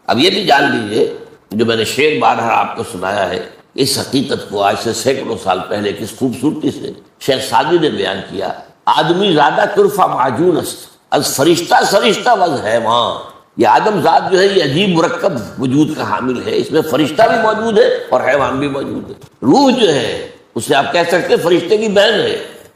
اب یہ بھی جان لیجئے، جو میں نے شعر بارہا آپ کو سنایا ہے، اس حقیقت کو آج سے سینکڑوں سال پہلے کس خوبصورتی سے شیخ سعدی نے بیان کیا۔ آدمی زادہ طرفہ معجون است از فرشتہ سرشتہ وز حیوان۔ یہ آدم ذات جو ہے یہ عجیب مرکب وجود کا حامل ہے، اس میں فرشتہ بھی موجود ہے اور حیوان بھی موجود ہے۔ روح جو ہے اسے آپ کہہ سکتے ہیں فرشتے کی بہن ہے،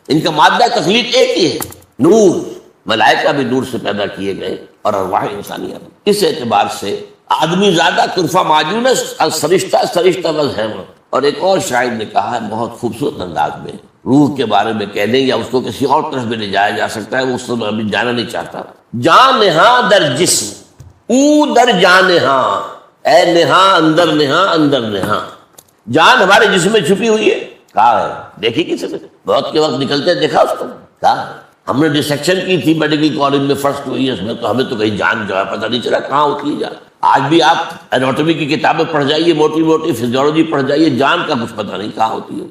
ان کا مادہ تخلیق ایک ہی ہے، نور۔ ملائکہ بھی نور سے پیدا کیے گئے اور ارواح انسانیہ بھی۔ اس اعتبار سے آدمی زادہ طرفہ معجون است از فرشتہ سرشتہ وز حیوان۔ اور ایک اور شاعر نے کہا ہے بہت خوبصورت انداز میں، روح کے بارے میں کہہ دیں یا اس کو کسی اور طرف بھی لے جایا جا سکتا ہے، وہ اس سے میں ابھی جانا نہیں چاہتا۔ جان نہاں در جسم او در جان نہاں، اے نہاں اندر نہاں اندر نہاں۔ جان ہمارے جسم میں چھپی ہوئی ہے، کہاں ہے؟ دیکھی کسی نے؟ موت کے وقت نکلتے دیکھا اس کو؟ کہاں ہے؟ ہم نے ڈسیکشن کی تھی میڈیکل کالج میں فرسٹ ایئرس میں، تو ہمیں تو کہیں جان جو ہے پتہ نہیں چلا کہاں ہوتی ہے جان۔ آج بھی آپ اناٹومی کی کتابیں پڑھ جائیے، موٹی موٹی فزیولوجی پڑھ جائیے، جان کا کچھ پتہ نہیں کہاں ہوتی ہے۔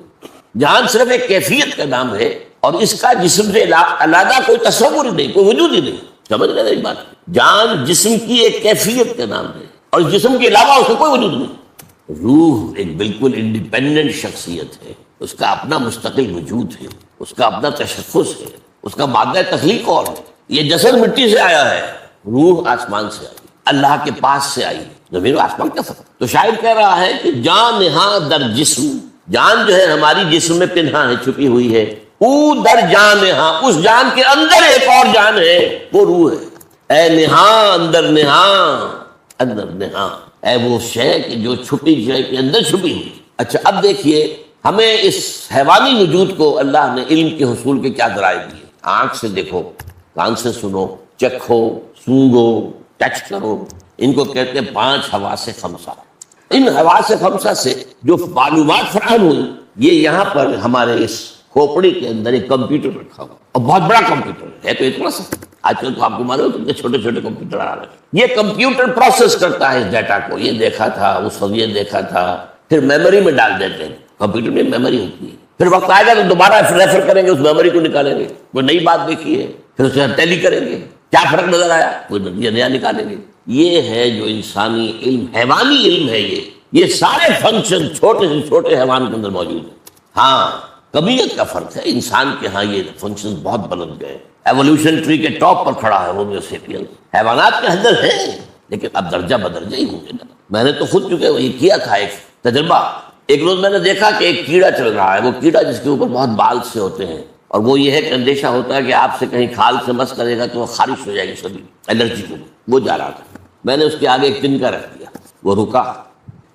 جان صرف ایک کیفیت کا نام ہے، اور اس کا جسم سے علیحدہ کوئی تصور ہی نہیں، کوئی وجود ہی نہیں۔ سمجھ رہے ہیں بات؟ جان جسم کی ایک کیفیت کا نام ہے، اور جسم کے علاوہ اس کا کوئی وجود نہیں۔ روح ایک بالکل انڈیپینڈنٹ شخصیت ہے، اس کا اپنا مستقل وجود ہے، اس کا اپنا تشخص ہے، اس کا مادہ تخلیق اور ہے۔ یہ جسد مٹی سے آیا ہے، روح آسمان سے آئی، اللہ کے پاس سے آئی۔ زمین و آسمان کا فرق۔ تو شاعر کہہ رہا ہے کہ جان نہاں در جسم، جان جو ہے ہماری جسم میں پنہاں ہے، چھپی ہوئی ہے۔ او در جان نہاں، اس جان کے اندر ایک اور جان ہے، وہ روح ہے۔ اے نہاں اندر نہاں اندر نہاں، اے وہ شے کہ جو چھپی شے کے اندر چھپی ہوئی۔ اچھا اب دیکھیے ہمیں اس حیوانی وجود کو اللہ نے علم کے حصول کے کیا ذرائع دیے۔ آنکھ سے دیکھو، کان سے سنو، چکھو، سونگھو، ٹچ کرو، ان کو کہتے ہیں 5 حواس خمسہ۔ ان حواس خمسہ سے جو معلومات فراہم ہوئی، یہ یہاں پر ہمارے اس کھوپڑی کے اندر ایک کمپیوٹر رکھا ہوا، اور بہت بڑا کمپیوٹر ہے، تو اتنا سا آج کل تو آپ کو معلوم ہے کتنے چھوٹے چھوٹے کمپیوٹر آ رہے ہیں۔ یہ کمپیوٹر پروسیس کرتا ہے اس ڈیٹا کو، یہ دیکھا تھا، اس وقت یہ دیکھا تھا، پھر میموری میں ڈال دیتے ہیں۔ کمپیوٹر میں میموری ہوتی ہے، پھر وقت آئے گا تو دوبارہ ریفر کریں گے، اس میموری کو نکالیں گے، کوئی نئی بات دیکھی ہے، پھر اسے ٹیلی کریں گے، کیا فرق نظر آیا، کوئی نتیجہ نیا نکالیں گے۔ یہ ہے جو انسانی علم، حیوانی علم ہے۔ یہ سارے فنکشن چھوٹے سے چھوٹے حیوان کے اندر موجود ہیں۔ ہاں کمیت کا فرق ہے، انسان کے ہاں یہ فنکشن بہت بلند گئے، ایولیوشن ٹری کے ٹاپ پر کھڑا ہے ہومو سیپینس۔ حیوانات کے اندر ہے لیکن اب درجہ بدرجہ ہی ہوں گے نا۔ میں نے تو خود چونکہ یہ کیا تھا ایک تجربہ، ایک روز میں نے دیکھا کہ ایک کیڑا چل رہا ہے، وہ کیڑا جس کے اوپر بہت بال سے ہوتے ہیں، اور وہ یہ ہے کہ اندیشہ ہوتا ہے کہ آپ سے کہیں کھال سے مس کرے گا تو وہ خارش ہو جائے گی، سبھی الرجی کو۔ وہ جا رہا تھا، میں نے اس کے آگے ایک تنکا رکھ دیا، وہ رکا،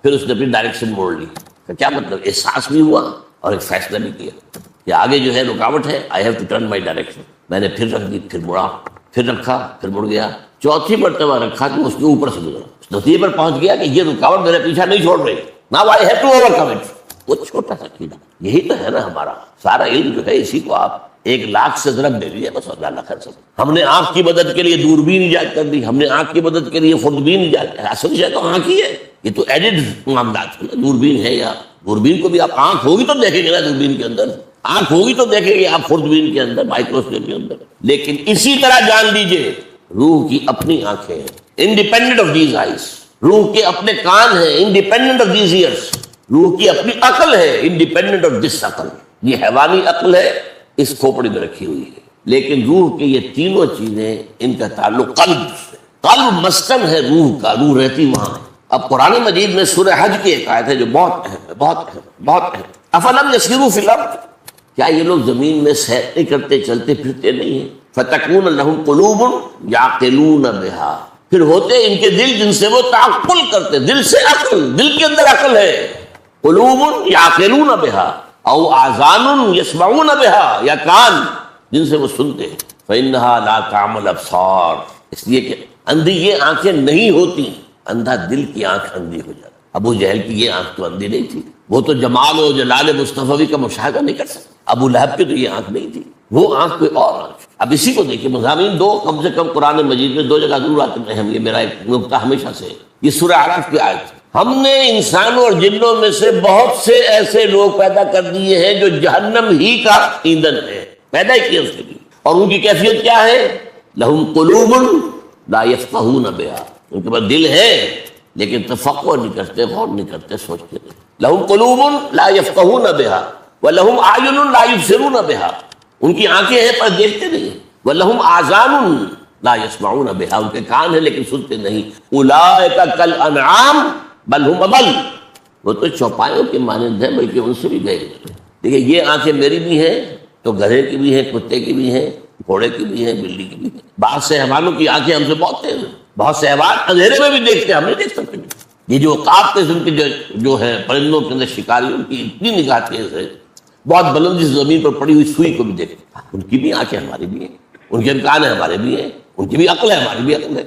پھر اس نے اپنی ڈائریکشن موڑ لی۔ کیا مطلب؟ احساس بھی ہوا اور ایک فیصلہ بھی کیا کہ آگے جو ہے رکاوٹ ہے، I have to turn my direction. میں نے پھر رکھ دی، پھر مڑا، پھر رکھا، پھر مڑ گیا، چوتھی مرتبہ رکھا کہ اس کے اوپر سے گزرا، اس نتیجے پر پہنچ گیا کہ یہ رکاوٹ میرا پیچھا نہیں چھوڑ رہی، now I have to overcome it. وہ چھوٹا سا کیڑا، یہی تو ہے نا ہمارا سارا علم جو ہے، اسی کو آپ 1,00,000 سے ضرب دے لیے بس، اللہ خیر سب۔ ہم نے آنکھ کی مدد کے لیے دوربین ایجاد کر دی، ہم نے آنکھ کی مدد کے لیے خوردبین ایجاد کر، اصل شے تو آنکھ ہی ہے، یہ تو ایڈڈ معاملات ہے نا۔ دوربین ہے، یا دوربین کو بھی آپ آنکھ ہوگی تو دیکھیں گے نا، دوربین کے اندر آنکھ ہوگی تو دیکھیں گے آپ خوردبین کے اندر، مائکروسکوپ کے اندر۔ لیکن اسی طرح جان لیجئے روح کی اپنی آنکھیں ہیں، انڈیپینڈنٹ آف دیز آئیز۔ روح کے اپنے کان ہیں، انڈیپینڈنٹ آف دیز ایئرس۔ روح کی اپنی عقل ہے، انڈیپینڈنٹ آف دس عقل۔ یہ حیوانی عقل ہے، اس کھوپڑی میں رکھی ہوئی ہے، لیکن روح کے یہ تینوں چیزیں، ان کا تعلق قلب سے۔ قلب مسکن ہے روح کا، روح رہتی وہاں ہے۔ اب قرآن مجید میں سورہ حج کی ایک آیت ہے جو بہت اہم ہے، بہت اہم، بہت اہم۔ افلم یسیروا فی الارض، کیا یہ لوگ زمین میں سیر نہیں کرتے، چلتے پھرتے نہیں ہیں؟ فتکون لہم قلوب یعقلون بہا، پھر ہوتے ان کے دل جن سے وہ تعقل کرتے، دل سے عقل، دل کے اندر عقل ہے۔ قلوب یعقلون بہا او آذان یسمعون بہا، یا کان جن سے وہ سنتے ہیں۔ فإنہا لا تعمی الابصار، اس لیے کہ اندھی یہ آنکھیں نہیں ہوتی، اندھا دل کی آنکھ اندھی ہو جاتی۔ ابو جہل کی یہ آنکھ تو اندھی نہیں تھی، وہ تو جمال و جلال مصطفی کا مشاہدہ نہیں کر سکتا۔ ابو لہب کی تو یہ آنکھ نہیں تھی، وہ آنکھ کوئی اور آنکھ۔ اب اسی کو دیکھیں، مضامین دو کم سے کم قرآن مجید میں 2 جگہ ضرور آتے ہیں، یہ میرا ایک نقطہ ہمیشہ سے۔ یہ سورہ اعراف کی آیت، ہم نے انسانوں اور جنوں میں سے بہت سے ایسے لوگ پیدا کر دیے ہیں جو جہنم ہی کا ایندھن ہے، پیدا ہی کیا اس کے لیے۔ اور ان کی کیفیت کیا ہے؟ لہم قلوب لا یفقہون بہا، ان کے پاس دل ہے لیکن تفقع نہیں کرتے، غور نہیں کرتے، سوچتے نہیں. لہم قلوب لا یفقہون بہا ولہم اعین لا یبصرون بہا، ان کی آنکھیں ہیں پر دیکھتے نہیں. ولہم آذان لا یسمعون بہا، ان کے کان ہیں لیکن سنتے نہیں. اولئک کالانعام بل ہم اضل، وہ تو چوپایوں کے مانند ہیں بلکہ ان سے بھی گئے. دیکھیے یہ آنکھیں میری بھی ہیں تو گدھے کی بھی ہیں، کتے کی بھی ہیں، گھوڑے کی بھی ہیں، بلی کی بھی ہیں. بعض سے حیوانوں کی آنکھیں ہم سے بہت تیز ہیں، بہت سے حیوان اندھیرے میں بھی دیکھتے ہیں، ہم نہیں دیکھ سکتے. یہ جو عقاب قسم کے جو ہے پرندوں کے اندر شکاری، ان کی اتنی نگاہ تیز ہے، بہت بلندی سے زمین پر پڑی ہوئی سوئی کو بھی دیکھتے ہیں. ان کی بھی آنکھیں ہماری بھی ہیں، ان کے امکان ہیں ہمارے بھی ہیں، ان کی بھی عقل ہے ہماری بھی عقل ہے.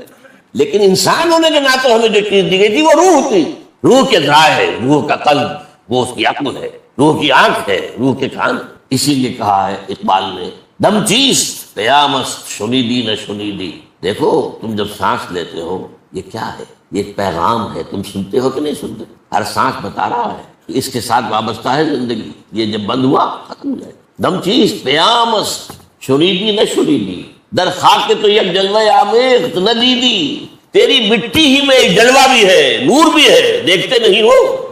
لیکن انسان ہونے کے ناطے ہمیں جو چیز دی گئی تھی وہ روح تھی. روح کے ذرائع ہے، روح کا قلب، وہ اس کی عقل ہے، روح کی آنکھ ہے، روح کے کان. اسی لیے کہا ہے اقبال نے، دم چیست قیامست شنیدی نہ شنیدی. دیکھو تم جب سانس لیتے ہو یہ کیا ہے؟ یہ ایک پیغام ہے، تم سنتے ہو کہ نہیں سنتے؟ ہر سانس بتا رہا ہے کہ اس کے ساتھ وابستہ ہے زندگی، یہ جب بند ہوا ختم ہو جائے. دم چیست قیامست شنیدی نہ شنیدی، در خاک کے تو یک جلوہ آمیخت نہ دیدی. تیری مٹی ہی میں ایک جلوہ بھی ہے، نور بھی ہے، دیکھتے نہیں ہو.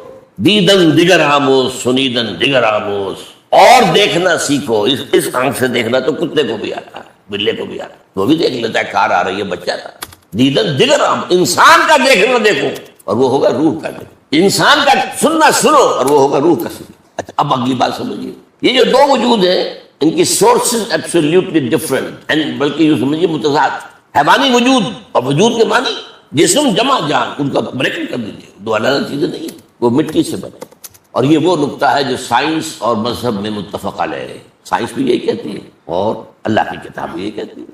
دیدن دیگر آموز سنیدن دیگر آموز، اور دیکھنا سیکھو. اس آنکھ سے دیکھنا تو کتے کو بھی آتا ہے، بلے کو بھی آتا ہے، وہ بھی دیکھ لیتا ہے کار آ رہی ہے، بچہ تھا. دیدن دیگر آموز، انسان کا دیکھنا دیکھو اور وہ ہوگا روح کا دیکھو. انسان کا سننا سنو اور وہ ہوگا روح کا سنو. اچھا اب اگلی بات سمجھیے، یہ جو دو وجود ہیں ان کی سورسز ایبسولیوٹلی ڈفرنٹ، اینڈ بلکہ یہ سمجھیے متضاد. حیوانی وجود اور وجود کے معنی جسم جمع جان، ان کا بریکٹ کر دیجیے، دو الگ چیزیں نہیں ہیں، وہ مٹی سے بنے. اور یہ وہ نقطہ ہے جو سائنس اور مذہب میں متفق علیہ ہے. سائنس بھی یہی کہتی ہے اور اللہ کی کتاب بھی یہی کہتی ہے.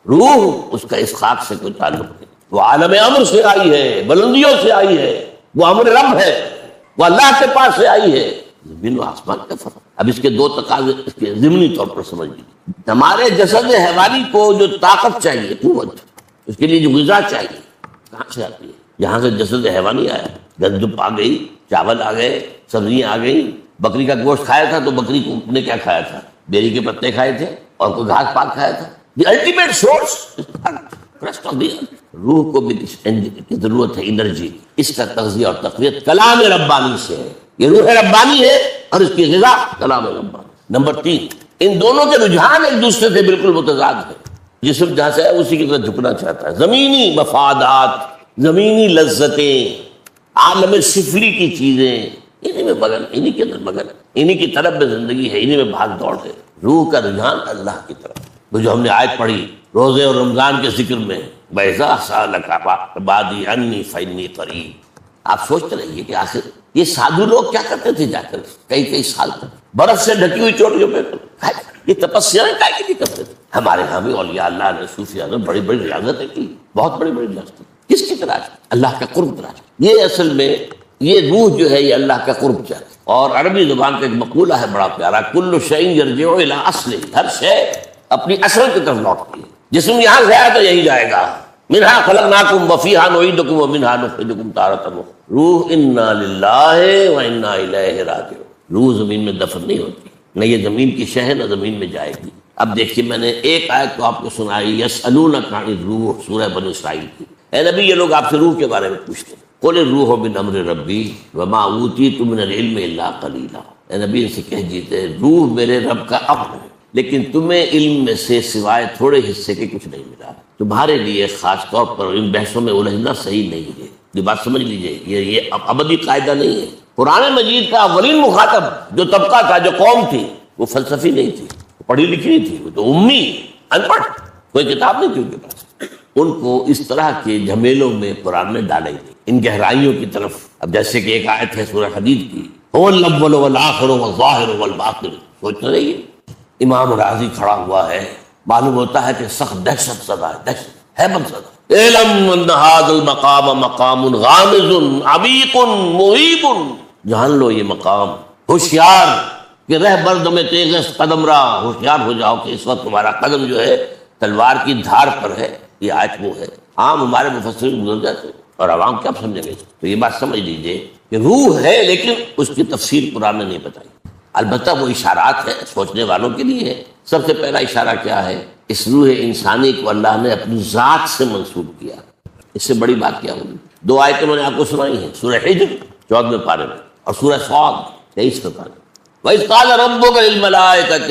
روح اس کا اس خاک سے کوئی تعلق نہیں، وہ عالم امر سے آئی ہے، بلندیوں سے آئی ہے، وہ امر رب ہے، وہ اللہ کے پاس سے آئی ہے. زمین و آسمان کا فرق. اب اس کے دو تقاضے اس کے ضمنی طور پر سمجھ لیجیے. ہمارے جسد حیوانی کو جو طاقت چاہیے، قوت، اس کے لیے جو غذا چاہیے کہاں سے آتی ہے؟ یہاں سے جسد حیوانی آیا. گندم آ گئی، چاول آ گئے، سبزیاں آ گئی. بکری کا گوشت کھایا تھا تو بکری کو نے کیا کھایا تھا؟ بیری کے پتے کھائے تھے اور کوئی گھاس پاک کھایا تھا. The ultimate source crust of the earth. روح کو بھی کی ضرورت ہے انرجی. اس کا تغذیہ اور تقویت کلام ربانی سے ہے. یہ روح ربانی ہے اور اس کی غذا کلام ربانی. نمبر 3، ان دونوں کے رجحان ایک دوسرے سے بالکل متضاد ہے. جسم جہاں سے ہے اسی کی طرف جھکنا چاہتا ہے. زمینی مفادات، زمینی لذتیں، عالم سفلی کی چیزیں، انہی میں مگن، انہی کے اندر مگن، انہی کی طرف میں زندگی ہے، انہی میں بھاگ دوڑ ہے. روح کا رجحان اللہ کی طرف. وہ جو ہم نے آیت پڑھی روزے اور رمضان کے ذکر میں، وَإِذَا سَأَلَكَ عِبَادِي عَنِّي فَإِنِّي قَرِيبٌ. آپ سوچتے رہیے کہ آخر یہ سادھو لوگ کیا کرتے تھے جا کر کئی سال تک برف سے ڈھکی ہوئی چوٹیوں پہ یہ تپسیاں کیا کے لیے کرتے تھے؟ ہمارے یہاں بھی اولیاء اللہ نے، صوفیاء نے بڑی بڑی ریاضتیں کی، بہت بڑی بڑی ریاضتیں. کس کی تلاش؟ اللہ کا قرب تلاش. یہ اصل میں یہ روح جو ہے یہ اللہ کا قرب چاہتی. اور عربی زبان کا ایک مقولہ ہے بڑا پیارا، کل شیء یرجع الی اصلہ، ہر شے اپنی اصل کی طرف لوٹتی ہے. جسم یہاں سے آیا تو یہی جائے گا. منہا خلقناکم وفیہا نعیدکم ومنہا نخرجکم تارۃ اخرى. روح انا للہ و انا الیہ راجعون. روح زمین میں دفن نہیں ہوتی، نہ یہ زمین کی شے ہے نہ زمین میں جائے گی. اب دیکھیے میں نے ایک آیت تو آپ کو سنائی، یسألونک عن الروح، سورہ بنی اسرائیل کی. اے نبی یہ لوگ آپ سے روح کے بارے میں پوچھتے ہیں. قل الروح من امر ربی وما اوتیت من العلم الا قلیلا. اے نبی ان سے کہہ دیتے روح میرے رب کا امر ہے، لیکن تمہیں علم میں سے سوائے تھوڑے حصے کے کچھ نہیں ملا. تمہارے لیے خاص طور پر ان بحثوں میں الجھنا صحیح نہیں ہے. یہ بات سمجھ لیجئے، یہ ابدی قاعدہ نہیں ہے. قرآن مجید کا اولین مخاطب جو طبقہ تھا، جو قوم تھی، وہ فلسفی نہیں تھی، پڑھی لکھی نہیں تھی، وہ تو امی، ان پڑھ، کوئی کتاب نہیں تھی ان کے پاس. ان کو اس طرح کے جھمیلوں میں قرآن نے ڈالا ہی نہیں، ان گہرائیوں کی طرف. اب جیسے کہ ایک آیت ہے سورہ حدید کی، هو الاول والآخر والظاہر والباطن. سوچتے رہیے، امام راضی کھڑا ہوا ہے، معلوم ہوتا ہے کہ سخت دہشت زدہ ہے، دہشت ہے منصد. اعلم ان هذا المقام مقام غامض عمیق مہیب. جان لو یہ مقام، ہوشیار کہ رہ برد میں تیز قدم را. ہوشیار ہو جاؤ کہ اس وقت تمہارا قدم جو ہے تلوار کی دھار پر ہے. یہ آیت وہ ہے. عام ہمارے مفسرین گزر جاتے اور عوام کیا سمجھیں گے؟ تو یہ بات سمجھ لیجئے کہ روح ہے لیکن اس کی تفسیر قرآن نے نہیں بتائی. البتہ وہ اشارات ہیں سوچنے والوں کے لیے ہے. سب سے پہلا اشارہ کیا ہے؟ اس روح انسانی کو اللہ نے اپنی ذات سے منسوب کیا. اس سے بڑی بات کیا ہوگی؟ دو آیتیں میں نے آپ کو سنائی ہیں، سورہ حجر 14ویں پارے میں اور سورہ صاد 23ویں پارے میں۔ وَإِذْ قَالَ رَبُّكَ لِلْمَلَائِكَةِ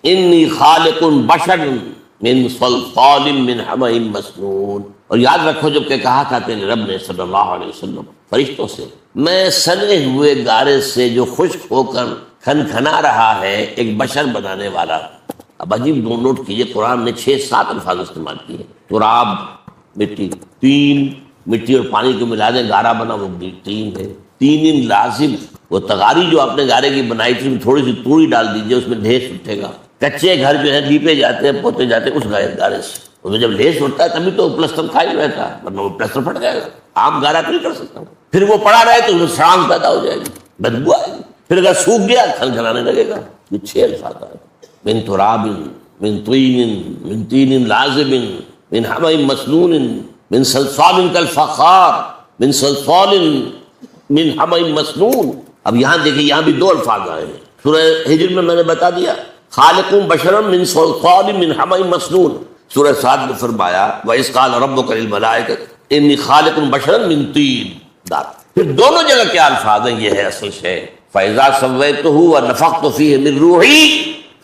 إِنِّي خَالِقٌ بَشَرًا مِنْ صَلْصَالٍ مِنْ حَمَإٍ مَسْنُونٍ، اور یاد رکھو جب کہ کہا تھا تیرے رب نے صلی اللہ علیہ وسلم فرشتوں سے، میں سنے ہوئے گارے سے جو خشک ہو کر کھنکھنا رہا ہے ایک بشر بنانے والا۔ اب عجیب نوٹ کیجئے، قرآن نے 6-7 الفاظ استعمال کیے، تراب مٹی، تین مٹی اور پانی کو ملا دیں گارا بنا، وہ تین ہے، تین لازم، وہ تغاری جو آپ نے گارے کی بنائی تھی تھوڑی سی توڑی ڈال دیجئے اس میں ڈھیس اٹھے گا۔ کچے گھر جو ہے لیپے جاتے ہیں پوتے جاتے ہیں اس گارے سے، اس میں جب ڈھیس اٹھتا ہے تبھی تو پلسٹر قائم رہتا ہے، ورنہ وہ پلسٹر پھٹ جائے گا، عام گارا نہیں کر سکتا، پھر وہ پڑا رہے تو اس میں سڑانگ پیدا ہو جائے گی، بدبو آئے گی، پھر اگر سوکھ گیا کھنکھنانے لگے گا۔ یہ 6 الفاظ آئے، من تراب من طین من تین لازم من حمأ مسنون من صلصال کالفخار من صلصال من حمأ مسنون۔ اب یہاں دیکھیں، یہاں بھی 2 الفاظ آئے ہیں، سورہ ہجر میں نے بتا دیا خالق بشرا من صلصال من حمأ مسنون، سورہ صاد میں فرمایا وَإِذْ قَالَ رَبُّكَ لِلْمَلَائِكَةِ إِنِّي خَالِقٌ بَشَرًا مِنْ طِينٍ۔ پھر دونوں جگہ کیا الفاظ ہیں، یہ ہے اصل شے، فَإِذَا سَوَّيْتُهُ وَنَفَخْتُ فِيهِ مِنْ رُوحِي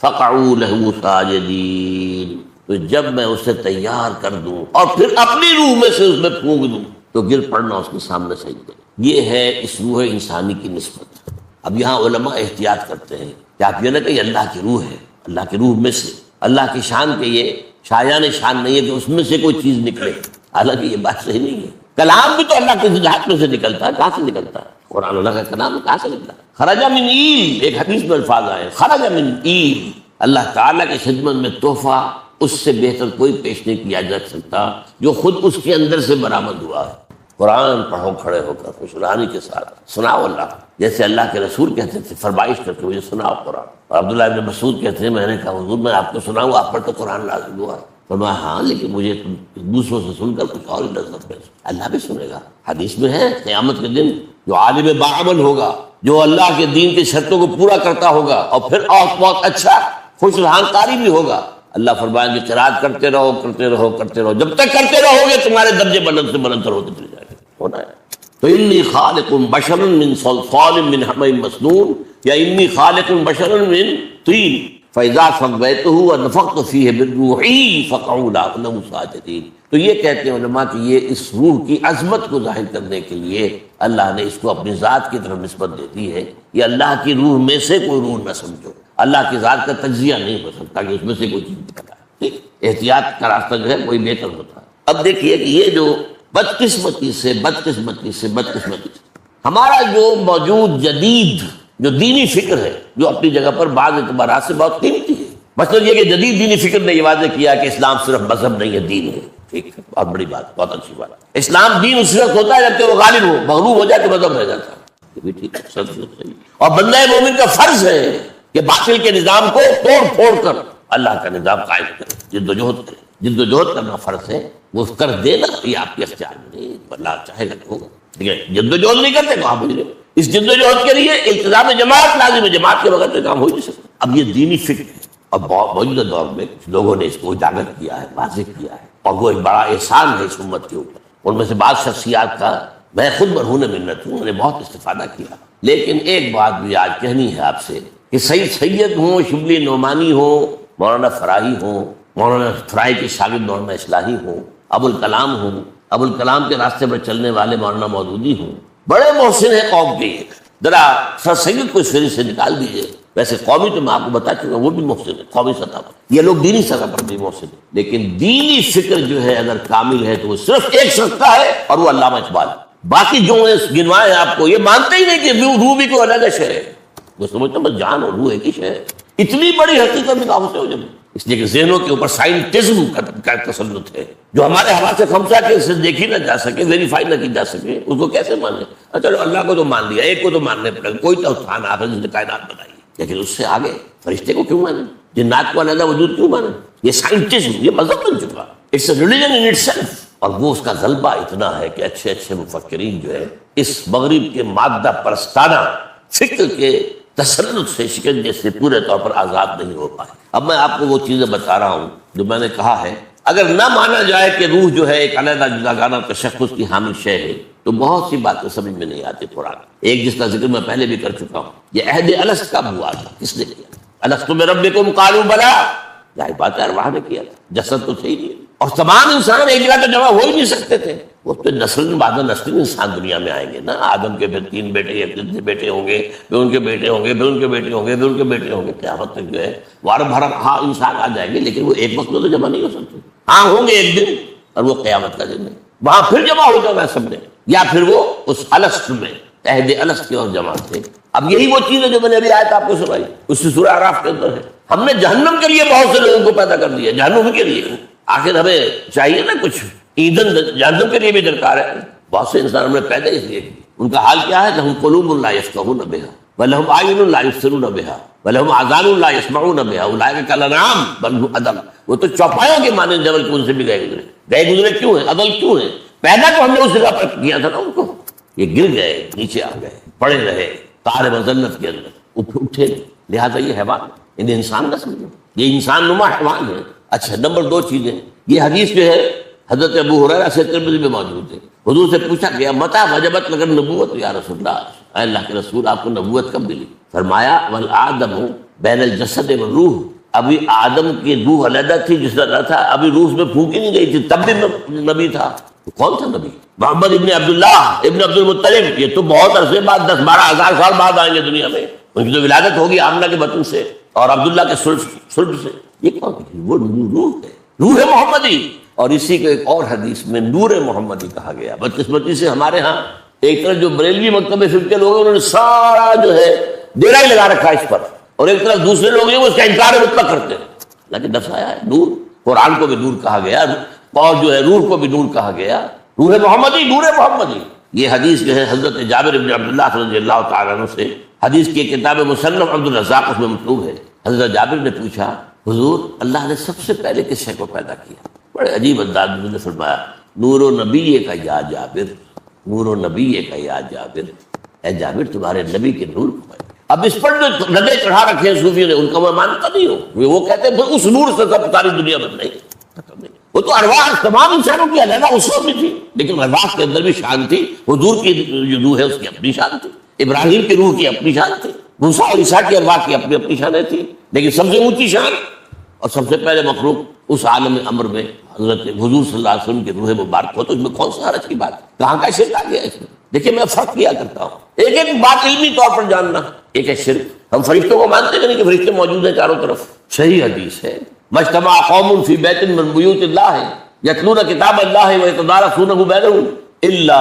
فَقَعُوا لَهُ سَاجِدِينَ، تو جب میں اسے تیار کر دوں اور پھر اپنی روح میں سے اس میں پھونک دوں تو گر پڑنا اس کے سامنے سجدے۔ یہ ہے اس روح انسانی کی نسبت۔ اب یہاں علماء احتیاط کرتے ہیں کہ آپ یہ نہ کہ یہ اللہ کی روح ہے، اللہ کی روح میں سے، اللہ کی شان کے یہ شایان شان نہیں ہے کہ اس میں سے کوئی چیز نکلے، حالانکہ یہ بات صحیح نہیں ہے۔ کلام بھی تو اللہ کے ذات میں سے نکلتا ہے، کہاں سے نکلتا ہے؟ قرآن اللہ کا کلام کہاں سے نکلا؟ خرج من ایل، ایک حدیث میں الفاظ آئے خرج من ایل، اللہ تعالیٰ کی خدمت میں تحفہ اس سے بہتر کوئی پیش نہیں کیا جا سکتا جو خود اس کے اندر سے برآمد ہوا ہے۔ قرآن پڑھو کھڑے ہو کر خوشحالی کے ساتھ، سناؤ اللہ، جیسے اللہ کے رسول کہتے تھے فرمائش کر کے مجھے سناؤ قرآن۔ اور عبداللہ ابن مسعود کہتے ہیں میں نے کہا حضور میں آپ کو سناؤں، آپ پر تو قرآن نازل ہوا ہے۔ فرمایا ہاں لیکن مجھے دوسروں سے سن کر کچھ اور ہی لذت ہے، اللہ بھی سنے گا۔ حدیث میں ہے قیامت کے دن جو عالم باعمل ہوگا، جو اللہ کے دین کی شرطوں کو پورا کرتا ہوگا اور پھر بہت اچھا خوش رہان قاری بھی ہوگا، اللہ فرمائیں گے قرات کرتے رہو کرتے رہو کرتے رہو، جب تک کرتے رہو گے تمہارے درجے بلند سے بلندر ہوتے چلے جائیں گے۔ ہونا ہے تو انی خالق بشرا من صلصال من حمأ مسنون یا انی خالق بشرا من طین فاذا سویتہ ونفخت فیہ من روحی فقعوا له ساجدین۔ تو یہ کہتے ہیں علماء کہ یہ اس روح کی عظمت کو ظاہر کرنے کے لیے اللہ نے اس کو اپنی ذات کی طرف نسبت دے دی ہے۔ یہ اللہ کی روح میں سے کوئی روح نہ سمجھو، اللہ کی ذات کا تجزیہ نہیں ہو سکتا کہ اس میں سے کوئی چیز نکلا ہے۔ ٹھیک، احتیاط کا راستہ جو ہے وہی بہتر ہوتا ہے۔ اب دیکھیے کہ یہ جو بدقسمتی سے ہمارا جو موجود جدید جو دینی فکر ہے، جو اپنی جگہ پر بعض اعتبارات سے بہت قیمتی ہے، مثلا یہ کہ جدید دینی فکر نے یہ واضح کیا کہ اسلام صرف مذہب نہیں ہے، دین ہے۔ ٹھیک ہے، بہت بڑی بات، بہت اچھی بات۔ اسلام دین اس وقت ہوتا ہے جبکہ وہ غالب ہو، مغلوب ہو جائے تو مذہب رہ جاتا ہے۔ یہ بھی ٹھیک ہے، سب صحیح۔ اور بندہ مومن کا فرض ہے کہ باطل کے نظام کو توڑ پھوڑ کر اللہ کا نظام قائم کرے، جدوجہد کرے۔ جدوجہد کرنا فرض ہے، وہ کر دینا یہ آپ کے اختیار میں نہیں، اللہ چاہے گا تو ہوگا۔ ٹھیک ہے، جدوجہد نہیں کرتے تو آپ مجھے اس جدوجہد کے لیے التزام جماعت لازم ہے، جماعت کے بغیر تو کام ہو نہیں سکتا۔ اب یہ دینی فکر ہے، اب موجودہ دور میں کچھ لوگوں نے اس کو اجاگر کیا ہے، واضح کیا ہے، اور وہ ایک بڑا احسان ہے اس امت کے اوپر۔ ان میں سے بعض شخصیات کا میں خود مرہون منت ہوں، میں نے بہت استفادہ کیا، لیکن ایک بات بھی آج کہنی ہے آپ سے کہ سید ہوں، شبلی نعمانی ہوں، مولانا فراہی ہوں، مولانا فراہی کے شاگرد مولانا اصلاحی ہوں، ابوالکلام ہوں، ابوالکلام کے راستے پر چلنے والے مولانا مودودی ہوں، بڑے محسن ہیں قوم کے۔ ذرا سر سید کو اس فہرست سے نکال دیجیے، ویسے قومی تو میں آپ کو بتا چکا وہ بھی محسن ہے قومی سطح پر، یہ لوگ دینی سطح پر بھی محسن ہیں، لیکن دینی فکر جو ہے اگر کامل ہے تو وہ صرف ایک شخص کا ہے اور وہ علامہ اقبال۔ باقی جو گنوائے آپ کو یہ مانتے ہی نہیں کہ روح بھی کوئی الگ شے ہے، وہ سمجھتے ہیں بس جان اور روح ایک ہی شے ہے۔ اتنی بڑی حقیقت میں کہاں سے ہو جب، اس لیے کہ ذہنوں کے اوپر سائنٹزم کا تسلط ہے، جو ہمارے حوالے سے خمسہ کے سے دیکھی نہ جا سکے، ویریفائی نہ کی جا سکے، اس کو کیسے مانے؟ چلو اللہ کو تو مان لیا، ایک کو تو ماننے پڑے گا، کوئی تو تھان آپ جس نے کائنات بنائی، لیکن اس سے آگے فرشتے کو کیوں مانے؟ جنات کو علیحدہ وجود کیوں مانے؟ یہ سائنٹزم، یہ مذہب بن چکا، it's a religion in itself. اور وہ اس کا غلبہ اتنا ہے کہ اچھے اچھے مفکرین جو ہے اس مغرب کے مادہ پرستانہ فکر کے تسلط سے شکنجے سے پورے طور پر آزاد نہیں ہو پائے۔ اب میں آپ کو وہ چیزیں بتا رہا ہوں جو میں نے کہا ہے، اگر نہ مانا جائے کہ روح جو ہے ایک علیحدہ جداگانہ تشخص کی حامل شے ہے، تو بہت سی باتیں سمجھ میں نہیں آتی قرآن. ایک جس کا ذکر میں پہلے بھی کر چکا ہوں، یہ عہد الست کب ہوا تھا، کس نے کیا؟ الست بربکم قالوا بلی، ظاہر بات ہے ارواح نے کیا تھا، جسد تو تھے ہی نہیں. اور تمام انسان ایک جگہ تو جمع ہو ہی نہیں سکتے تھے. وہ تو نسل بعد نسل انسان دنیا میں آئیں گے نا. آدم کے پھر 3 بیٹے یا 3 بیٹے ہوں گے، پھر ان کے بیٹے ہوں گے، پھر ان کے بیٹے ہوں گے، پھر ان کے بیٹے ہوں گے. قیامت تک جو ہے وار بھر ہاں انسان آ جائیں گے، لیکن وہ ایک وقت میں تو جمع نہیں ہو سکتے. ہاں ہوں گے ایک دن، اور وہ قیامت کا دن ہے، وہاں پھر جمع ہو جانا سب نے. یا پھر وہ اس الست میں عہد الست کے اور جمع تھے. اب یہی وہ چیز ہے جو میں نے ابھی آیت آپ کو سنائی، اس سورہ اعراف کے اندر ہے. ہم نے جہنم کے لیے بہت سے لوگوں کو پیدا کر دیا، جہنم کے لیے. آخر ہمیں چاہیے نا کچھ ایندھن، جہنم کے لیے بھی درکار ہے. بہت سے انسان ہم نے پیدا اس لیے کی. ان کا حال کیا ہے؟ لہم قلوب لا یفقہون بہا ولہم اعین لا یبصرون بہا ولہم آذان لا یسمعون بہا اولئک کالانعام بل هم اضل. وہ تو چوپایوں کے مانند جبل کو ان سے بھی گئے گزرے کیوں ہیں؟ اضل کیوں ہیں؟ پیدا تو ہم نے اس جگہ پر کیا تھا نا ان کو. یہ گر گئے، نیچے آ گئے، پڑے رہے تار مذلت کے اندر، اٹھے. لہٰذا یہ حیوان، انہیں انسان نہ سمجھو، یہ انسان نما حیوان ہے. اچھا، نمبر 2 چیزیں. یہ حدیث جو ہے حضرت ابو ہریرہ سے ترمذی میں موجود ہے. حضور سے پوچھا گیا متى وجبت لك النبوۃ یا رسول اللہ، اے اللہ کے رسول آپ کو نبوت کب ملی؟ فرمایا والآدم بین الجسد والروح. ابھی آدم کی روح علیحدہ تھی، جس طرح تھا ابھی روح میں پھونکی نہیں گئی تھی، تب بھی نبی تھا. کون تھا نبی؟ محمد ابن عبداللہ ابن عبد المطلب. یہ تو بہت عرصے بعد 10-12 ہزار سال بعد آئیں گے دنیا میں. ان کی تو ولادت ہوگی آمنہ کے بطن سے اور عبداللہ کے سلب سے. یہ کون تھی؟ وہ روح ہے، روح محمدی. اور اسی کو ایک اور حدیث میں نور محمدی کہا گیا. بدقسمتی سے ہمارے ہاں ایک طرف جو بریلوی مکتب فکر کے لوگ ہیں، انہوں نے سارا جو ہے ڈیرا ہی لگا رکھا اس پر، اور ایک طرف دوسرے لوگ ہیں وہ اس کا انکار مطلق کرتے ہیں. لیکن دفعہ ہے نور، قرآن کو بھی نور کہا گیا، اور جو ہے روح کو بھی نور کہا گیا. روح محمدی، نور محمدی. یہ حدیث جو ہے حضرت جابر بن عبداللہ رضی اللہ تعالیٰ عنہ سے، حدیث کی کتاب مصنف عبد الرزاق اس میں مطلوب ہے. حضرت جابر نے پوچھا حضور اللہ نے سب سے پہلے کس شے کو پیدا کیا؟ بڑے عجیب انداز میں نے فرمایا نور و نبی کا یا جابر، نور و نبی کا یا جابر. اے جابر تمہارے نبی کے نور کو ہے. اب اس پر جو ندے چڑھا رکھے ہیں صوفیوں نے، ان کا میں مانتا نہیں ہوں. وہ کہتے ہیں اس نور سے سب ساری دنیا بن نہیں. وہ تو ارواح تمام انسانوں کی علیحدہ اس وقت بھی تھی، لیکن ارواح کے اندر بھی شان تھی. حضور کی جو روح ہے اس کی اپنی شان تھی، ابراہیم کی روح کی اپنی شان تھی، موسیٰ اور عیسیٰ کی ارواح کی اپنی اپنی شانیں تھی. لیکن سب سے اونچی شان اور سب سے پہلے مخلوق اس عالم امر میں حضرت حضور صلی اللہ علیہ وسلم کی روح مبارک ہو. تو اس میں کون سا حرج کی بات ہے؟ کہاں کا شرک آ گیا اس میں؟ دیکھیے میں فرق کیا کرتا ہوں، ایک ایک بات علمی طور پر جاننا. ایک ہے شرک، ہم فرشتوں کو مانتے ہیں نہیں کہ فرشتے موجود ہیں چاروں طرف. صحیح حدیث ہے مجتمع قوم فی بیت من بیوت اللہ یتلون کتاب اللہ ویتدارسونہ بینہم الا،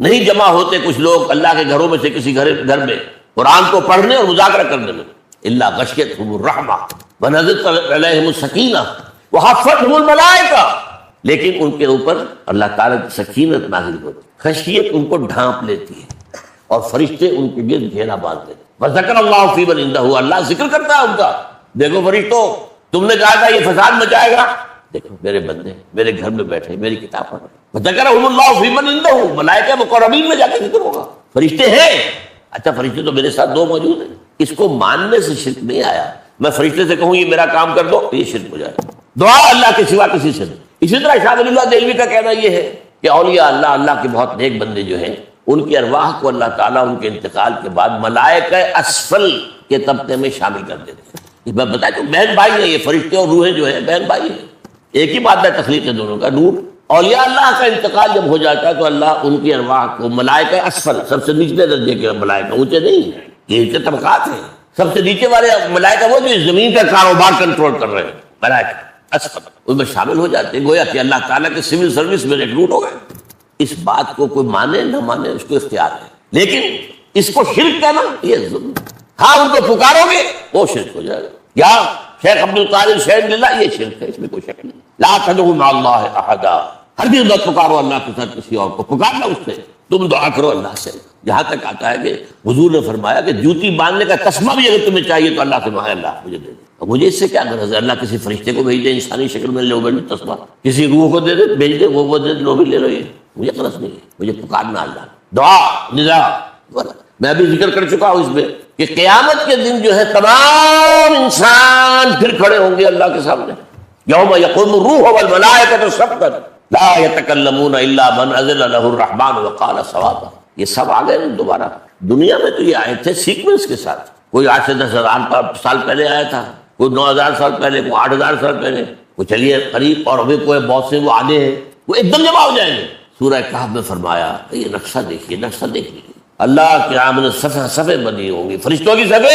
نہیں جمع ہوتے کچھ لوگ اللہ کے گھروں میں سے کسی گھر میں قرآن کو پڑھنے اور مذاکرہ کرنے میں، الا غشیتہم الرحمہ ونزلت علیہم السکینہ وحفتہم الملائکہ، لیکن ان کے اوپر اللہ تعالیٰ کی سکینت نازل ہوتی، خشیت ان کو ڈھانپ لیتی ہے اور فرشتے ان کے گرد گھیرا باندھتے ہیں. وذکر اللہ فی من عندہ، اللہ ذکر کرتا ہے ان کا. دیکھو فرشتوں تم نے کہا تھا یہ فساد مچائے گا، دیکھو میرے بندے میرے گھر میں بیٹھے میری کتاب پڑھ رہے. وذکرہم اللہ فی من عندہ، ملائکہ مقربین میں جا کے ذکر ہوگا. فرشتے ہیں، اچھا فرشتے تو میرے ساتھ 2 موجود ہیں. اس کو ماننے سے شرک نہیں آیا. میں فرشتے سے کہوں یہ میرا کام کر دو، یہ شرک ہو جائے. دعا اللہ کے سوا کسی سے نہیں. اسی طرح شاہ ولی اللہ دہلوی کا کہنا یہ ہے کہ اولیاء اللہ کے بہت نیک بندے جو ہیں ان کی ارواح کو اللہ تعالیٰ ان کے انتقال کے بعد ملائکہ اسفل کے طبقے میں شامل کر دیتے ہیں. میں بتایا کہ بہن بھائی ہیں، یہ فرشتے اور روحیں جو ہیں بہن بھائی ہیں. ایک ہی بات ہے تخلیق ہے دونوں کا، نور. اولیاء اللہ کا انتقال جب ہو جاتا ہے تو اللہ ان کی ارواح کو ملائکہ اسفل، سب سے نچلے درجے کے ملائکہ، اونچے نہیں ہیں، یہ اونچے طبقات ہیں. سب سے نیچے والے ملائکہ وہ جو زمین کا کاروبار کنٹرول کر رہے ہیں، ملائکہ اسفل ان میں شامل ہو جاتے ہیں. گویا کہ اللہ تعالیٰ کے سول سروس میں ریکروٹ ہو گئے. اس بات کو کوئی مانے نہ مانے اس کو اختیار ہے، لیکن اس کو شرک کہنا یہ ظلم. ہاں ان کو پکارو گے وہ شرک ہو جائے گا. یا شیخ عبد القادر شیخ للہ، یہ شرک ہے، اس میں کوئی شک نہیں. لا تدعوا مع اللہ احدا، ہرگز مت پکارو اللہ کے ساتھ کسی اور کو. پکارنا اس سے، تم دعا کرو اللہ سے. یہاں تک آتا ہے کہ حضور نے فرمایا کہ جوتی باندھنے کا تسمہ بھی اگر تمہیں چاہیے تو اللہ سے مانگے، اللہ مجھے دے دے. مجھے اس سے کیا غرض ہے؟ اللہ کسی فرشتے کو بھیج دے انسانی شکل میں، لو بھیج تسمہ، کسی روح کو دے دے بھیج دے، وہ دے لو بھی لے لو. یہ مجھے غرض نہیں ہے، مجھے پکارنا اللہ. دعا ندا میں ابھی ذکر کر چکا ہوں اس میں کہ قیامت کے دن جو ہے تمام انسان پھر کھڑے ہوں گے اللہ کے سامنے. یوم یقوم الروح والملائکۃ صفا، لا يتکلمون الا من اذن له الرحمن وقال صوابا. یہ سب آ گئے نا دوبارہ. دنیا میں تو یہ آئے تھے سیکوینس کے ساتھ. کوئی 8 سے 10,000 سال پہلے آیا تھا, کوئی 9,000 سال پہلے, کوئی 8,000 سال پہلے, کوئی چلیے قریب, اور ابھی کوئی بہت سے وہ آگے ہیں, وہ ایک دم جمع ہو جائیں گے. سورہ کہف میں فرمایا یہ نقشہ دیکھیے, نقشہ دیکھیے, اللہ کے آمن صفے بنی ہوں گی, فرشتوں کی صفے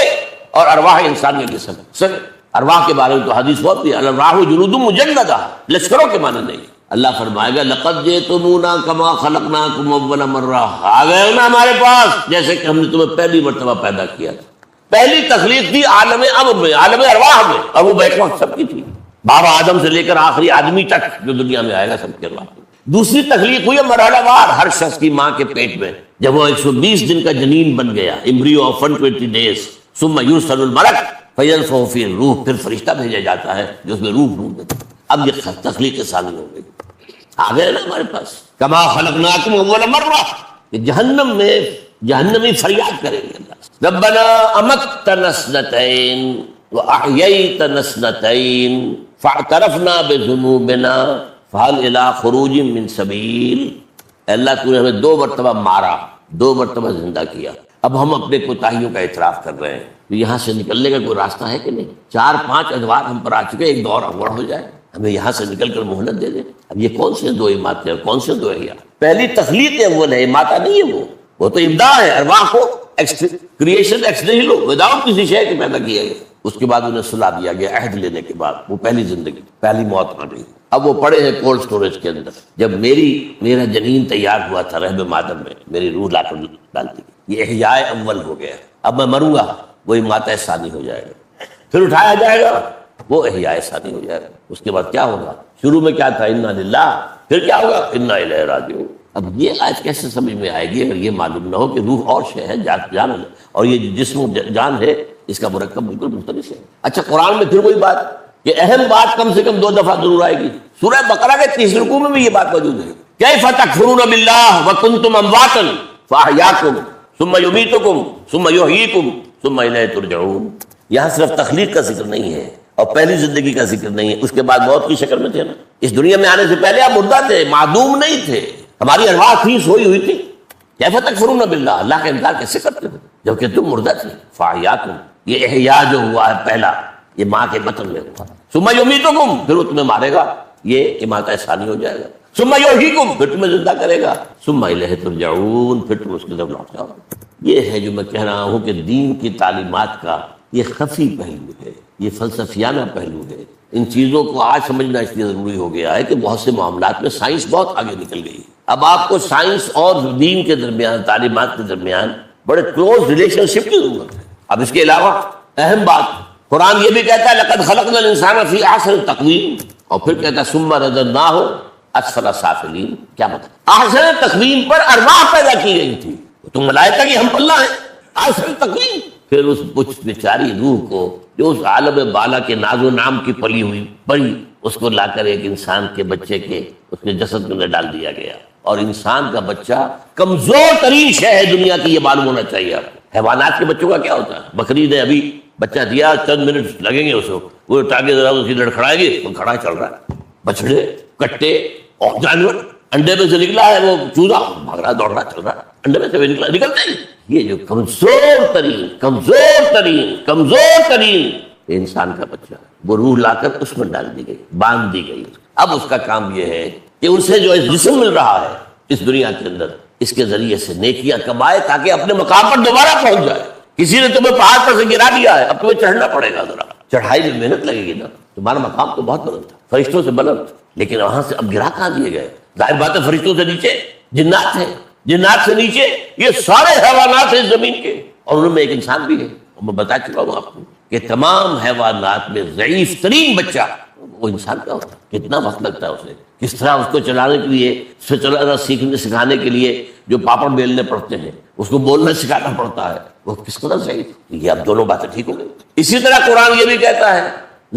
اور ارواح انسانیوں کی صفے. ارواح کے بارے میں تو حدیث بہت ہے, الارواح جنود مجندہ, لشکروں کے معنی نہیں. اللہ فرمائے گا لقد جئتمونا کما خلقناکم اول مرہ, آ گئے نا ہمارے پاس جیسے کہ ہم نے تمہیں پہلی مرتبہ پیدا کیا تھا. پہلی تخلیق تھی عالم امر میں, عالم ارواح میں, اور وہ بیک وقت سب کی تھی, بابا آدم سے لے کر آخری آدمی تک جو دنیا میں آئے گا سب کے ارواح. دوسری تخلیق ہوئی مرحلہ وار, ہر شخص کی ماں کے پیٹ میں جب وہ 120 دن کا جنین بن گیا, ایمبریو آف 120 days, ثم یرسل الملک فینفخ فیہ الروح, پھر فرشتہ بھیجا جاتا ہے جو اس میں روح ڈھونڈ دیتا. اب یہ تخلیق ثانی ہو گئی, آ گئے نا ہمارے پاس. کما خلقناکم اول مرہ, جہنم میں جہنمی فریاد کریں گے, ربنا امتنا اثنتین واحییتنا اثنتین فاعترفنا بذنوبنا فہل الی خروج من سبیل. اللہ تو نے ہمیں 2 مرتبہ مارا, 2 مرتبہ زندہ کیا, اب ہم اپنے کوتاہیوں کا اعتراف کر رہے ہیں, تو یہاں سے نکلنے کا کوئی راستہ ہے کہ نہیں؟ 4-5 ادوار ہم پر آ چکے, ایک دور اوڑ ہو جائے, ہمیں یہاں سے نکل کر مہلت دے دیں. اب یہ کون سے 2 اماتیں اور کون سے 2 احیا؟ پہلی تخلیق اول ہے, اماتہ نہیں ہے, وہ تو ابداع ہے. ارواح کو کریشن ایکس نہیں لو, وداؤٹ کسی شے کے پیدا کیا گیا. اس کے بعد انہیں صلح دیا گیا عہد لینے کے بعد, وہ پہلی زندگی, پہلی موت آ گئی. اب وہ پڑے ہیں کولڈ سٹوریج کے اندر. جب میرا جنین تیار ہوا تھا رحم مادر میں, میری روح لا کر ڈالتی, یہ احیاء اول ہو گیا. اب میں مروں گا, وہ اماتہ ثانی ہو جائے گا, پھر اٹھایا جائے گا, وہ احیاء ثانی ہو جائے گا. اس کے بعد کیا ہوگا؟ شروع میں کیا تھا انا للہ, پھر کیا ہوگا انا الیہ راجعون. اب یہ آج کیسے سمجھ میں آئے گی اگر یہ معلوم نہ ہو کہ روح اور شے ہے, جان ہے, اور یہ جسم جان ہے, اس کا مرکب بالکل مختلف ہے. اچھا قرآن میں پھر وہی بات, یہ اہم بات کم سے کم 2 دفعہ ضرور آئے گی. سورہ بقرہ کے 30 رکوع میں بھی یہ بات موجود ہے, کیف تکفرون باللہ وکنتم امواتا فاحیاکم ثم یمیتکم ثم یحییکم ثم الیہ ترجعون. یہاں صرف تخلیق کا ذکر نہیں ہے اور پہلی زندگی کا ذکر نہیں ہے, اس کے بعد موت کی شکل میں تھے نا. اس دنیا میں آنے سے پہلے آپ مردہ تھے, معدوم نہیں تھے, ہماری ارواح تھی, سوئی ہوئی تھی. کیف تکفرون باللہ, اللہ کا انکار کیسے کرتے تھے جبکہ تم مردہ تھے. فاحیاکم, یہ احیاء جو ہوا ہے پہلا, یہ ماں کے بطن میں ہوا. ثم یمیتکم, پھر وہ تمہیں مارے گا, یہ اماتہ ثانی ہو جائے گا. ثم یحییکم, پھر تمہیں زندہ کرے گا. ثم الیہ ترجعون, پھر تم اس کی طرف لوٹ جاؤ. یہ ہے جو میں کہہ رہا ہوں کہ دین کی تعلیمات کا یہ خفی پہلو ہے, یہ فلسفیانہ پہلو ہے. ان چیزوں کو آج سمجھنا اس لیے ضروری ہو گیا ہے کہ بہت سے معاملات میں سائنس بہت آگے نکل گئی. اب آپ کو سائنس اور دین کے درمیان, تعلیمات کے درمیان بڑے کلوز ریلیشن شپ کی ضرورت ہے. اب اس کے علاوہ اہم بات, قرآن یہ بھی کہتا ہے لقد خلقنا الانسان فی احسن تقویم, اور پھر کہتا ہے ثم رددناہ اسفل سافلین. کیا مطلب؟ احسن تقویم پر ارواح پیدا کی گئی تھی, تو ملائکہ کی ہم پلہ ہے, احسن تقویم. پھر اس بیچاری روح کو جو اس عالم بالا کے ناز و نام کی پلی ہوئی پڑی, اس کو لا کر ایک انسان کے بچے کے اس کے جسد میں ڈال دیا گیا. اور انسان کا بچہ کمزور ترین شے ہے دنیا کی, یہ معلوم ہونا چاہیے آپ کو. حیوانات کے بچوں کا کیا ہوتا ہے؟ بکری نے ابھی بچہ دیا, چند منٹ لگیں گے اس کو, وہ ٹانگے ذرا اسی لڑکھڑائے گی, وہ کھڑا چل رہا ہے. بچڑے, کٹے اور جانور, انڈے میں سے نکلا ہے وہ چوزا, بھاگ رہا, دوڑ رہا, چل رہا, انڈے میں سے بھی نکلتا ہی. یہ جو کمزور ترین انسان کا بچہ, وہ روح لا کر اس میں ڈال دی گئی, باندھ دی گئی. اب اس کا کام یہ ہے کہ اسے جو جسم مل رہا ہے اس دنیا کے اندر, اس کے ذریعے سے نیکیاں کمائے تاکہ اپنے مقام پر دوبارہ پہنچ جائے. کسی نے تمہیں پہاڑ پر سے گرا دیا ہے, اب تمہیں چڑھنا پڑے گا, ذرا چڑھائی میں محنت لگے گی نا. تمہارا مقام تو بہت بلند تھا, فرشتوں سے بلند, لیکن وہاں سے اب گرا کہاں دیے گئے؟ ظاہر بات ہے فرشتوں سے نیچے جنات ہیں, جنات سے نیچے یہ سارے حیوانات ہیں زمین کے, اور ان میں ایک انسان بھی ہے. اور میں بتا چکا ہوں آپ کو کہ تمام حیوانات میں ضعیف ترین بچہ وہ انسان کا ہوتا ہے. کتنا وقت لگتا ہے اسے, کس طرح اس کو چلانے کے لیے, اس سے چلانا سکھانے کے لیے جو پاپڑ بیلنے پڑتے ہیں, اس کو بولنا سکھانا پڑتا ہے, وہ کس قدر ضعیف. یہ اب دونوں باتیں ٹھیک ہو گئی. اسی طرح قرآن یہ بھی کہتا ہے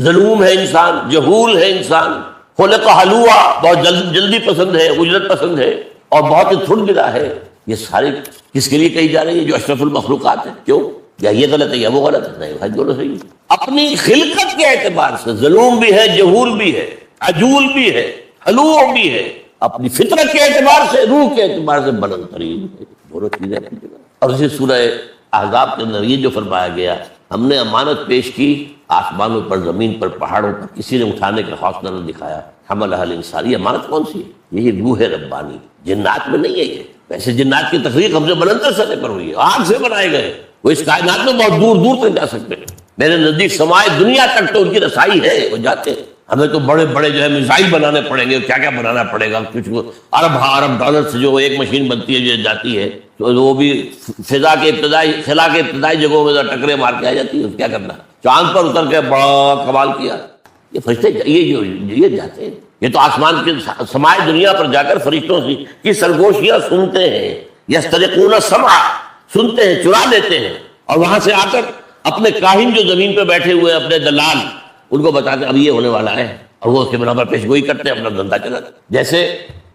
ظلوم ہے انسان, جہول ہے انسان, خلق حلوا, بہت جلدی پسند ہے, اجرت پسند ہے, اور بہت ہی تھن گرا ہے. یہ سارے کس کے لیے کہی جا رہی ہے؟ جو اشرف المخلوقات ہے. کیوں؟ یا یہ غلط ہے یا وہ غلط ہے؟ نہیں بھائی, دونوں صحیح ہے. اپنی خلقت کے اعتبار سے ظلوم بھی ہے, جہول بھی ہے, عجول بھی ہے, حلوع بھی ہے, اپنی فطرت کے اعتبار سے، روح کے اعتبار سے بلند ترین ہے، دونوں چیزیں اپنی جگہ۔ اور اسی سورہ احزاب کے اندر یہ جو فرمایا گیا، ہم نے امانت پیش کی آسمانوں پر، زمین پر، پہاڑوں پر، کسی نے اٹھانے کا حوصلہ نہ دکھایا، حملہ الانسان۔ یہ امانت کون سی ہے؟ یہی روح ربانی، جنات میں نہیں ہے یہ۔ ویسے جنات کی تخلیق ہم سے بلندر سطح پر ہوئی ہے، آگ سے بنائے گئے، وہ اس کائنات میں بہت دور دور تک جا سکتے ہیں، میرے نزدیک سمائے دنیا تک تو ان کی رسائی ہے، وہ جاتے ہیں۔ ہمیں تو بڑے بڑے جو ہے میزائل بنانے پڑیں گے، کیا کیا بنانا پڑے گا، کچھ ارب ڈالر سے جو ایک مشین بنتی ہے جو جاتی ہے، تو وہ بھی خلا کے ابتدائی جگہوں میں ٹکرے مار کے آ جاتی ہے، کیا کرنا، چاند پر اتر کے بڑا کمال کیا۔ یہ فرشتے یہ جاتے ہیں، یہ تو آسمان کے سمائے دنیا پر جا کر فرشتوں کی سرگوشیاں سنتے ہیں، یسترقون السمع، سنتے ہیں، چرا لیتے ہیں، اور وہاں سے آ کر اپنے کاہن جو زمین پہ بیٹھے ہوئے ہیں، اپنے دلال، ان کو بتاتے ہیں اب یہ ہونے والا ہے، اور وہ اس کے بنا پر پیش گوئی کرتے ہیں، اپنا دھندا چلاتے ہیں۔ جیسے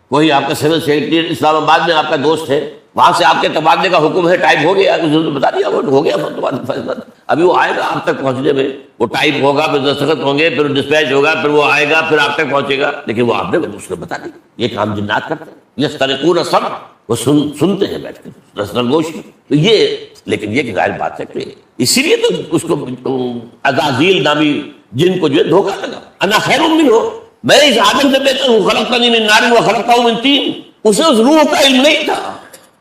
کوئی آپ کا سول سیکرٹری اسلام آباد میں آپ کا دوست ہے، وہاں سے آپ کے تبادلے کا حکم ہے، ٹائپ ہو گیا، اس نے بتا دیا وہ ہو گیا فیصلہ، ابھی وہ آئے گا آپ تک پہنچنے میں، وہ ٹائپ ہوگا، پھر دستخط ہوں گے، پھر ڈسپیچ ہوگا، پھر وہ آئے گا، پھر آپ تک پہنچے گا، لیکن وہ آپ نے اس نے بتا دیا۔ یہ کام جنات کرتے ہیں، یسترقون السمع، وہ سنتے ہیں بیٹھ کے رسنگوش۔ تو یہ، لیکن یہ ظاہر بات ہے کہ اسی لیے تو اس کو عزازیل نامی جن کو جو ہے دھوکہ لگا، انا خیر منہ، میں اس آدم سے بہتر ہوں، خلقتنی من نار وخلقتہ من طین۔ اسے اس روح کا علم نہیں تھا،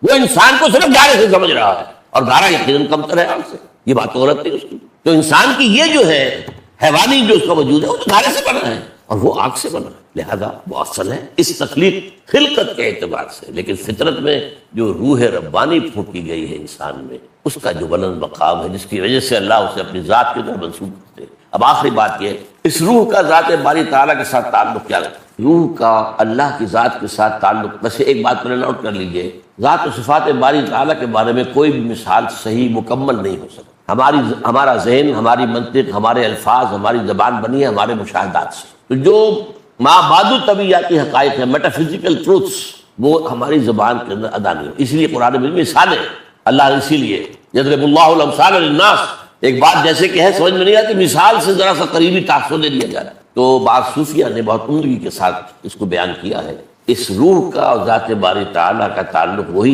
وہ انسان کو صرف گارے سے سمجھ رہا ہے، اور گارا یقیناً کمتر ہے آگ سے، یہ بات تو غلط نہیں اس کی۔ تو انسان کی یہ جو ہے حیوانی جو اس کا وجود ہے، وہ تو گارے سے بنا ہے اور وہ آگ سے بنا ہے، لہذا وہ اصل ہے اس تخلیق خلقت کے اعتبار سے۔ لیکن فطرت میں جو روح ربانی پھونکی گئی ہے انسان میں، اس کا جو بلند مقام ہے، جس کی وجہ سے اللہ اسے اپنی ذات کی طرف منسوب کرتے ہیں۔ اب آخری بات یہ، اس روح کا ذات باری تعالیٰ کے ساتھ تعلق کیا ہے؟ روح کا اللہ کی ذات کے ساتھ تعلق، ویسے ایک بات پہلے نوٹ کر لیجئے، ذات و صفات باری تعالیٰ کے بارے میں کوئی بھی مثال صحیح مکمل نہیں ہو سکتی۔ ہمارا ذہن، ہماری منطق، ہمارے الفاظ، ہماری زبان بنی ہے ہمارے مشاہدات سے، تو جو ما بعد الطبیعیاتی حقائق ہے، میٹافزیکل ٹروتھس، وہ ہماری زبان کے اندر ادا نہیں ہو۔ اس لیے قرآن میں مثالیں اللہ، اسی لیے یضرب اللہ الامثال للناس، ایک بات جیسے کہ ہے سمجھ میں نہیں آتی، مثال سے ذرا سا قریبی تاثر دے دیا جا رہا ہے۔ تو بعض صوفیہ نے بہت عمدگی کے ساتھ اس کو بیان کیا ہے، اس روح کا اور ذات باری تعالیٰ کا تعلق وہی